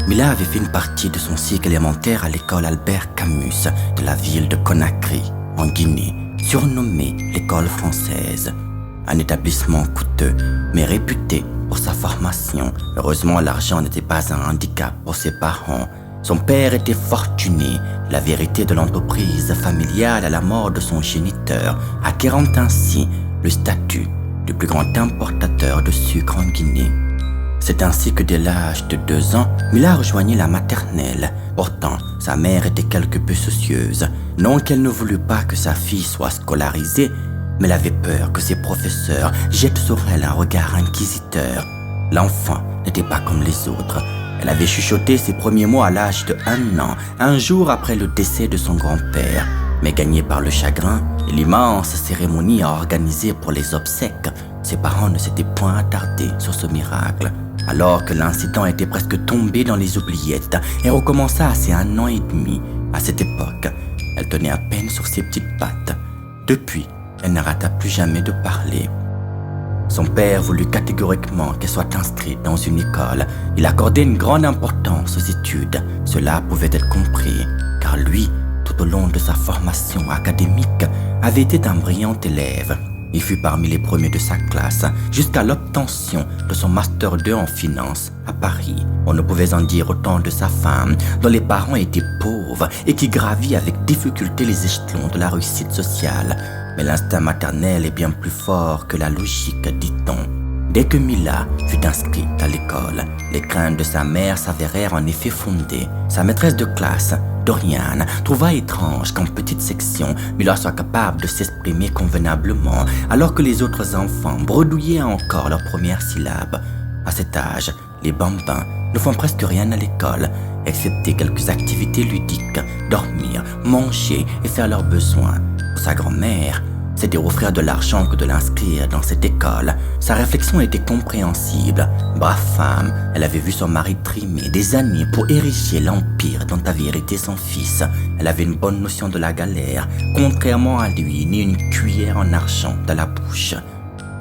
Mila avait fait une partie de son cycle élémentaire à l'école Albert Camus de la ville de Conakry, en Guinée, surnommée l'école française. Un établissement coûteux, mais réputé pour sa formation. Heureusement, l'argent n'était pas un handicap pour ses parents. Son père était fortuné, la vérité de l'entreprise familiale à la mort de son géniteur, acquérant ainsi le statut du plus grand importateur de sucre en Guinée. C'est ainsi que dès l'âge de 2 ans, Mila rejoignit la maternelle. Pourtant, sa mère était quelque peu soucieuse. Non qu'elle ne voulût pas que sa fille soit scolarisée, mais elle avait peur que ses professeurs jettent sur elle un regard inquisiteur. L'enfant n'était pas comme les autres. Elle avait chuchoté ses premiers mots à l'âge de 1 an, un jour après le décès de son grand-père. Mais gagnée par le chagrin et l'immense cérémonie à organiser pour les obsèques, ses parents ne s'étaient point attardés sur ce miracle. Alors que l'incident était presque tombé dans les oubliettes et recommença à ses 1 an et demi. À cette époque, elle tenait à peine sur ses petites pattes. Depuis, elle n'arrêta plus jamais de parler. Son père voulut catégoriquement qu'elle soit inscrite dans une école. Il accordait une grande importance aux études. Cela pouvait être compris, car lui, tout au long de sa formation académique, avait été un brillant élève. Il fut parmi les premiers de sa classe, jusqu'à l'obtention de son Master 2 en finance à Paris. On ne pouvait en dire autant de sa femme, dont les parents étaient pauvres et qui gravit avec difficulté les échelons de la réussite sociale. Mais l'instinct maternel est bien plus fort que la logique, dit-on. Dès que Mila fut inscrite à l'école, les craintes de sa mère s'avérèrent en effet fondées. Sa maîtresse de classe, Doriane, trouva étrange qu'en petite section, Mila soit capable de s'exprimer convenablement, alors que les autres enfants bredouillaient encore leurs premières syllabes. À cet âge, les bambins ne font presque rien à l'école, excepté quelques activités ludiques, dormir, manger et faire leurs besoins. Pour sa grand-mère, c'était offrir de l'argent que de l'inscrire dans cette école. Sa réflexion était compréhensible. Brave femme, elle avait vu son mari trimer des années pour ériger l'empire dont avait hérité son fils. Elle avait une bonne notion de la galère, contrairement à lui, ni une cuillère en argent dans la bouche.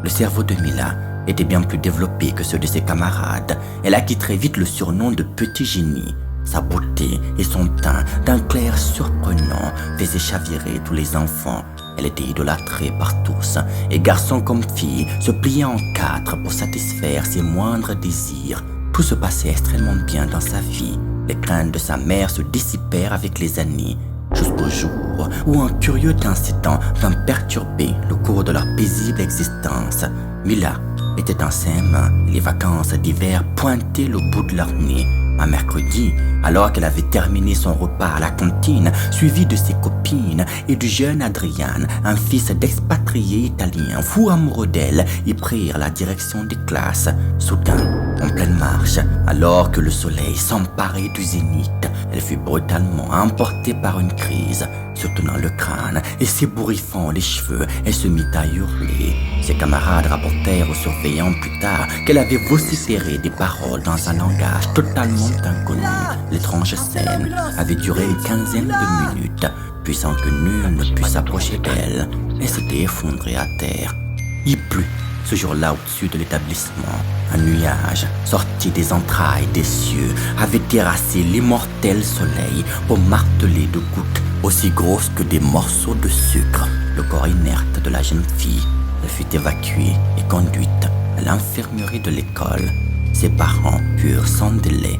Le cerveau de Mila était bien plus développé que ceux de ses camarades. Elle acquit très vite le surnom de petit génie. Sa beauté et son teint d'un clair surprenant faisaient chavirer tous les enfants. Elle était idolâtrée par tous, et garçons comme filles se pliaient en 4 pour satisfaire ses moindres désirs. Tout se passait extrêmement bien dans sa vie. Les craintes de sa mère se dissipèrent avec les années, jusqu'au jour où un curieux incident vint perturber le cours de leur paisible existence. Mila était en CM1, les vacances d'hiver pointaient le bout de leur nez. Un mercredi, alors qu'elle avait terminé son repas à la cantine, suivie de ses copines et du jeune Adrian, un fils d'expatrié italien, fou amoureux d'elle, ils prirent la direction des classes. Soudain, en pleine marche, alors que le soleil s'emparait du zénith, elle fut brutalement emportée par une crise. Se tenant le crâne et s'ébouriffant les cheveux, elle se mit à hurler. Ses camarades rapportèrent aux surveillants plus tard qu'elle avait vociféré des paroles dans un langage totalement inconnu. L'étrange scène avait duré une quinzaine de minutes, puis sans que nul ne pût s'approcher d'elle, elle s'était effondrée à terre. Il plut ce jour-là au-dessus de l'établissement. Un nuage, sorti des entrailles des cieux, avait terrassé l'immortel soleil pour marteler de gouttes aussi grosses que des morceaux de sucre le corps inerte de la jeune fille. Elle fut évacuée et conduite à l'infirmerie de l'école. Ses parents purent sans délai